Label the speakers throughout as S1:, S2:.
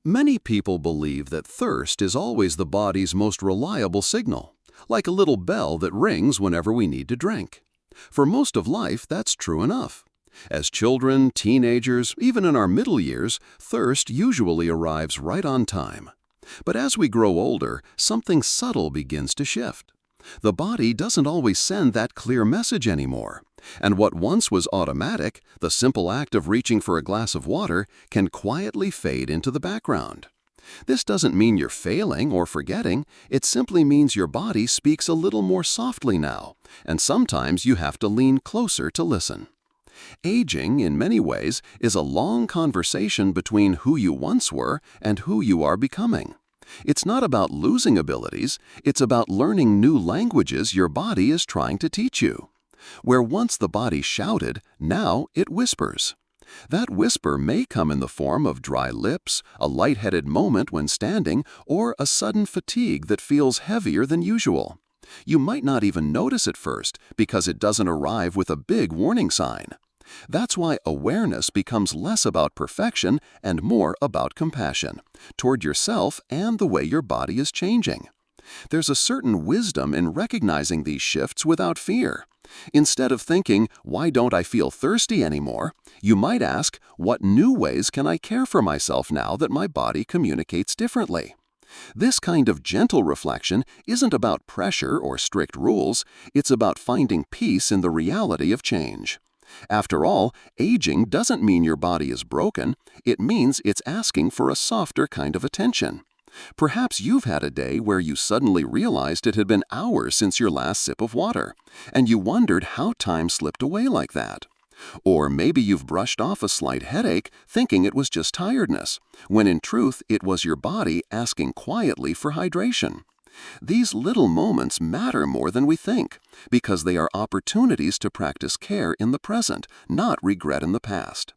S1: Many people believe that thirst is always the body's most reliable signal, like a little bell that rings whenever we need to drink. For most of life, that's true enough. As children, teenagers, even in our middle years, thirst usually arrives right on time. But as we grow older, something subtle begins to shift. The body doesn't always send that clear message anymore. And what once was automatic, the simple act of reaching for a glass of water, can quietly fade into the background. This doesn't mean you're failing or forgetting, it simply means your body speaks a little more softly now, and sometimes you have to lean closer to listen. Aging, in many ways, is a long conversation between who you once were and who you are becoming. It's not about losing abilities, it's about learning new languages your body is trying to teach you. Where once the body shouted, now it whispers. That whisper may come in the form of dry lips, a lightheaded moment when standing, or a sudden fatigue that feels heavier than usual. You might not even notice at first because it doesn't arrive with a big warning sign. That's why awareness becomes less about perfection and more about compassion, toward yourself and the way your body is changing. There's a certain wisdom in recognizing these shifts without fear. Instead of thinking, "Why don't I feel thirsty anymore?" you might ask, "What new ways can I care for myself now that my body communicates differently?" This kind of gentle reflection isn't about pressure or strict rules, it's about finding peace in the reality of change. After all, aging doesn't mean your body is broken, it means it's asking for a softer kind of attention. Perhaps you've had a day where you suddenly realized it had been hours since your last sip of water, and you wondered how time slipped away like that. Or maybe you've brushed off a slight headache thinking it was just tiredness, when in truth it was your body asking quietly for hydration. These little moments matter more than we think, because they are opportunities to practice care in the present, not regret in the past.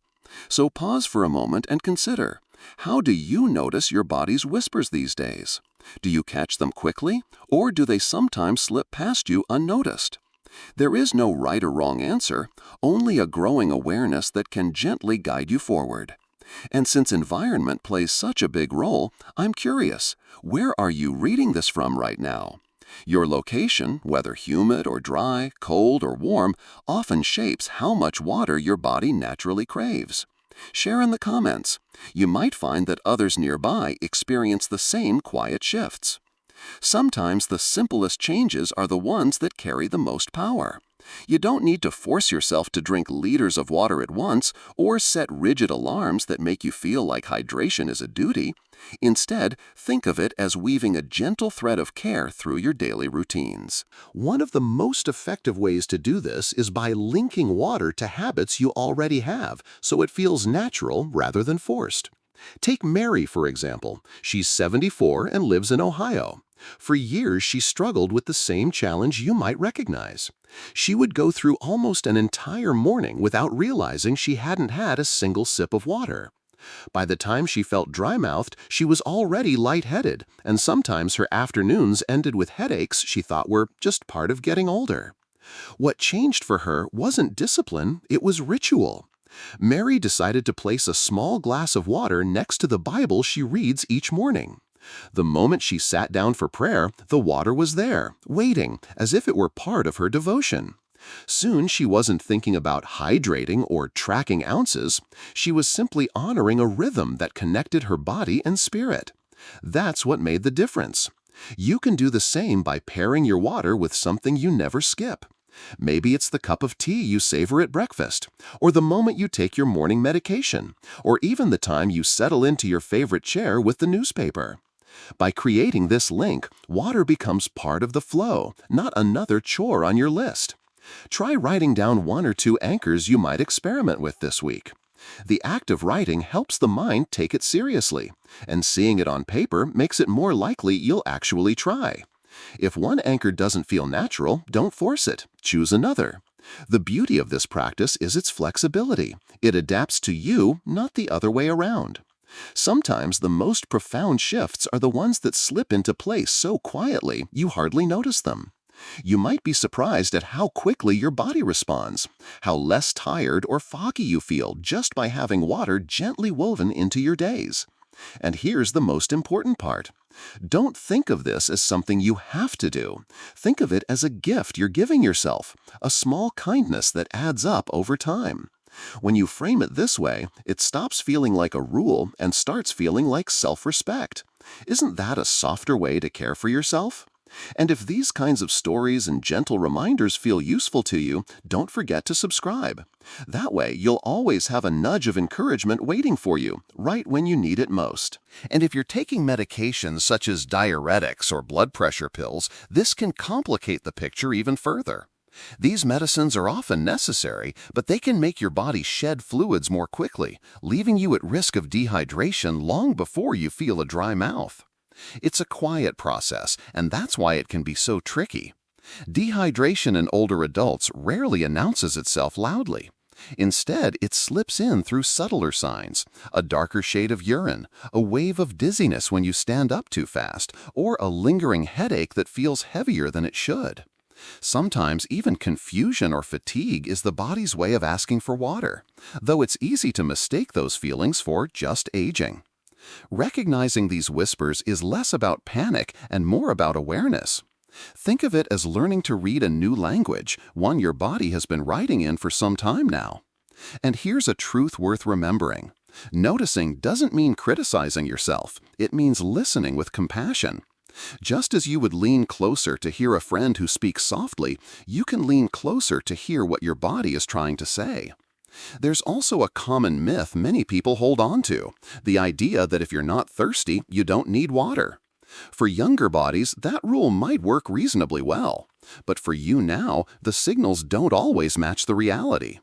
S1: So pause for a moment and consider, how do you notice your body's whispers these days? Do you catch them quickly, or do they sometimes slip past you unnoticed? There is no right or wrong answer, only a growing awareness that can gently guide you forward. And since environment plays such a big role, I'm curious, where are you reading this from right now? Your location, whether humid or dry, cold or warm, often shapes how much water your body naturally craves. Share in the comments. You might find that others nearby experience the same quiet shifts. Sometimes the simplest changes are the ones that carry the most power. You don't need to force yourself to drink liters of water at once or set rigid alarms that make you feel like hydration is a duty. Instead, think of it as weaving a gentle thread of care through your daily routines. One of the most effective ways to do this is by linking water to habits you already have, so it feels natural rather than forced. Take Mary, for example. She's 74 and lives in Ohio. For years, she struggled with the same challenge you might recognize. She would go through almost an entire morning without realizing she hadn't had a single sip of water. By the time she felt dry-mouthed, she was already lightheaded, and sometimes her afternoons ended with headaches she thought were just part of getting older. What changed for her wasn't discipline, it was ritual. Mary decided to place a small glass of water next to the Bible she reads each morning. The moment she sat down for prayer, the water was there, waiting, as if it were part of her devotion. Soon she wasn't thinking about hydrating or tracking ounces. She was simply honoring a rhythm that connected her body and spirit. That's what made the difference. You can do the same by pairing your water with something you never skip. Maybe it's the cup of tea you savor at breakfast, or the moment you take your morning medication, or even the time you settle into your favorite chair with the newspaper. By creating this link, water becomes part of the flow, not another chore on your list. Try writing down 1 or 2 anchors you might experiment with this week. The act of writing helps the mind take it seriously, and seeing it on paper makes it more likely you'll actually try. If one anchor doesn't feel natural, don't force it. Choose another. The beauty of this practice is its flexibility. It adapts to you, not the other way around. Sometimes the most profound shifts are the ones that slip into place so quietly you hardly notice them. You might be surprised at how quickly your body responds, how less tired or foggy you feel just by having water gently woven into your days. And here's the most important part. Don't think of this as something you have to do. Think of it as a gift you're giving yourself, a small kindness that adds up over time. When you frame it this way, it stops feeling like a rule and starts feeling like self-respect. Isn't that a softer way to care for yourself? And if these kinds of stories and gentle reminders feel useful to you, don't forget to subscribe. That way, you'll always have a nudge of encouragement waiting for you, right when you need it most. And if you're taking medications such as diuretics or blood pressure pills, this can complicate the picture even further. These medicines are often necessary, but they can make your body shed fluids more quickly, leaving you at risk of dehydration long before you feel a dry mouth. It's a quiet process, and that's why it can be so tricky. Dehydration in older adults rarely announces itself loudly. Instead, it slips in through subtler signs: a darker shade of urine, a wave of dizziness when you stand up too fast, or a lingering headache that feels heavier than it should. Sometimes even confusion or fatigue is the body's way of asking for water, though it's easy to mistake those feelings for just aging. Recognizing these whispers is less about panic and more about awareness. Think of it as learning to read a new language, one your body has been writing in for some time now. And here's a truth worth remembering. Noticing doesn't mean criticizing yourself. It means listening with compassion. Just as you would lean closer to hear a friend who speaks softly, you can lean closer to hear what your body is trying to say. There's also a common myth many people hold on to: the idea that if you're not thirsty, you don't need water. For younger bodies, that rule might work reasonably well. But for you now, the signals don't always match the reality.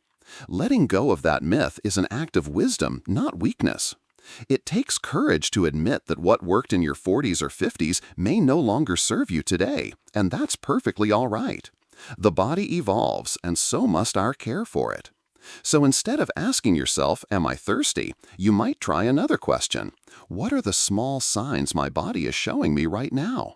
S1: Letting go of that myth is an act of wisdom, not weakness. It takes courage to admit that what worked in your 40s or 50s may no longer serve you today, and that's perfectly all right. The body evolves, and so must our care for it. So instead of asking yourself, "Am I thirsty?" you might try another question. What are the small signs my body is showing me right now?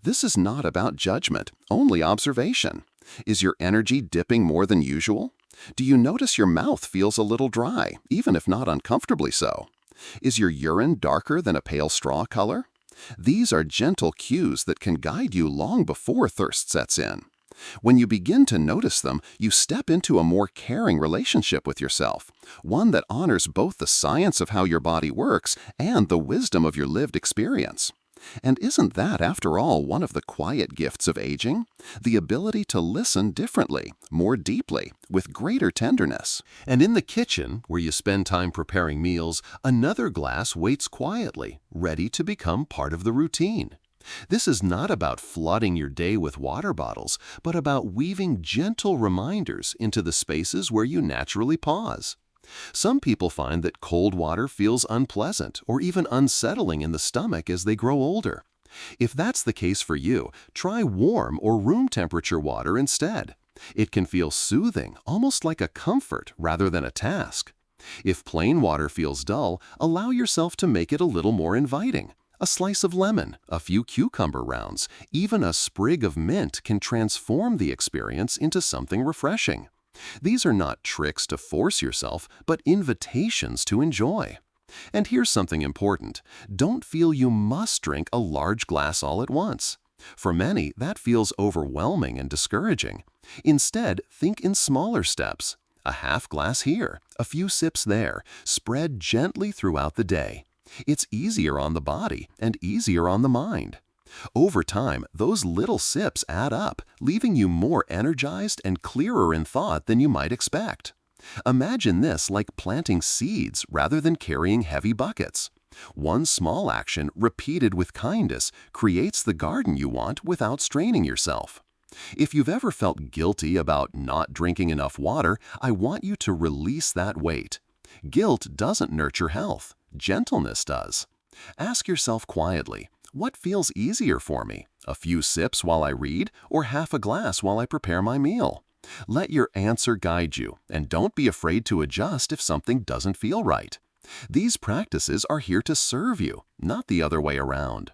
S1: This is not about judgment, only observation. Is your energy dipping more than usual? Do you notice your mouth feels a little dry, even if not uncomfortably so? Is your urine darker than a pale straw color? These are gentle cues that can guide you long before thirst sets in. When you begin to notice them, you step into a more caring relationship with yourself, one that honors both the science of how your body works and the wisdom of your lived experience. And isn't that, after all, one of the quiet gifts of aging? The ability to listen differently, more deeply, with greater tenderness. And in the kitchen, where you spend time preparing meals, another glass waits quietly, ready to become part of the routine. This is not about flooding your day with water bottles, but about weaving gentle reminders into the spaces where you naturally pause. Some people find that cold water feels unpleasant or even unsettling in the stomach as they grow older. If that's the case for you, try warm or room temperature water instead. It can feel soothing, almost like a comfort rather than a task. If plain water feels dull, allow yourself to make it a little more inviting. A slice of lemon, a few cucumber rounds, even a sprig of mint can transform the experience into something refreshing. These are not tricks to force yourself, but invitations to enjoy. And here's something important. Don't feel you must drink a large glass all at once. For many, that feels overwhelming and discouraging. Instead, think in smaller steps. A half glass here, a few sips there, spread gently throughout the day. It's easier on the body and easier on the mind. Over time, those little sips add up, leaving you more energized and clearer in thought than you might expect. Imagine this like planting seeds rather than carrying heavy buckets. One small action, repeated with kindness, creates the garden you want without straining yourself. If you've ever felt guilty about not drinking enough water, I want you to release that weight. Guilt doesn't nurture health. Gentleness does. Ask yourself quietly, what feels easier for me? A few sips while I read, or half a glass while I prepare my meal? Let your answer guide you, and don't be afraid to adjust if something doesn't feel right. These practices are here to serve you, not the other way around.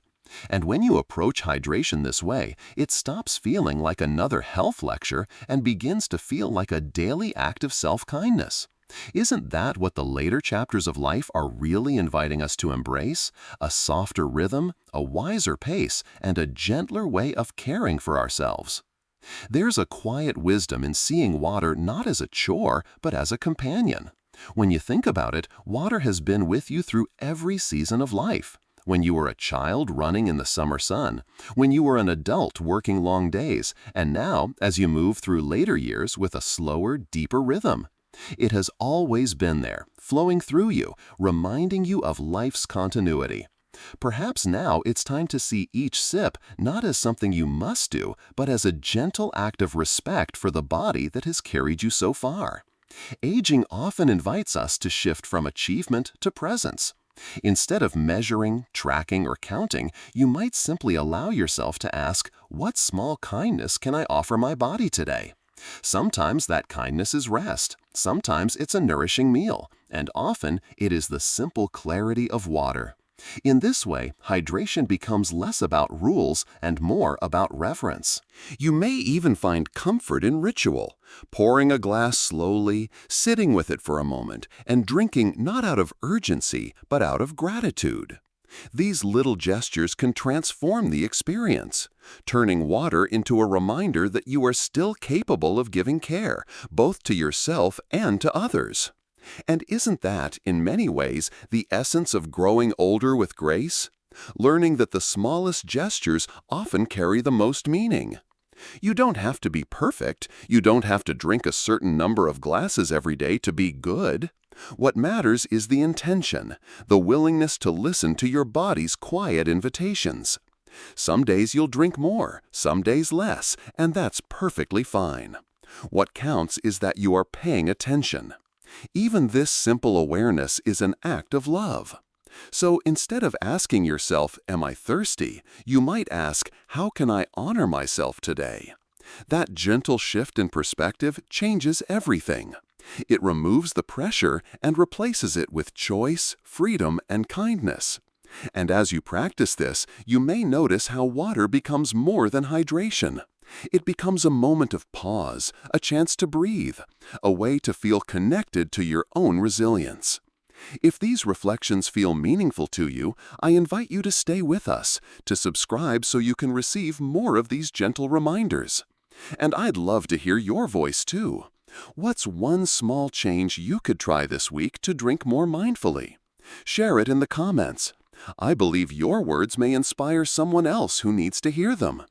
S1: And when you approach hydration this way, it stops feeling like another health lecture and begins to feel like a daily act of self-kindness.
S2: Isn't that what the later chapters of life are really inviting us to embrace? A softer rhythm, a wiser pace, and a gentler way of caring for ourselves. There's a quiet wisdom in seeing water not as a chore, but as a companion. When you think about it, water has been with you through every season of life. When you were a child running in the summer sun, when you were an adult working long days, and now as you move through later years with a slower, deeper rhythm. It has always been there, flowing through you, reminding you of life's continuity. Perhaps now it's time to see each sip not as something you must do, but as a gentle act of respect for the body that has carried you so far. Aging often invites us to shift from achievement to presence. Instead of measuring, tracking, or counting, you might simply allow yourself to ask, what small kindness can I offer my body today? Sometimes that kindness is rest, sometimes it's a nourishing meal, and often it is the simple clarity of water. In this way, hydration becomes less about rules and more about reverence.
S1: You may even find comfort in ritual, pouring a glass slowly, sitting with it for a moment, and drinking not out of urgency, but out of gratitude. These little gestures can transform the experience, turning water into a reminder that you are still capable of giving care, both to yourself and to others. And isn't that, in many ways, the essence of growing older with grace? Learning that the smallest gestures often carry the most meaning. You don't have to be perfect. You don't have to drink a certain number of glasses every day to be good. What matters is the intention, the willingness to listen to your body's quiet invitations. Some days you'll drink more, some days less, and that's perfectly fine. What counts is that you are paying attention. Even this simple awareness is an act of love. So instead of asking yourself, "Am I thirsty?" you might ask, "How can I honor myself today?" That gentle shift in perspective changes everything. It removes the pressure and replaces it with choice, freedom, and kindness. And as you practice this, you may notice how water becomes more than hydration. It becomes a moment of pause, a chance to breathe, a way to feel connected to your own resilience. If these reflections feel meaningful to you, I invite you to stay with us, to subscribe so you can receive more of these gentle reminders. And I'd love to hear your voice too. What's one small change you could try this week to drink more mindfully? Share it in the comments. I believe your words may inspire someone else who needs to hear them.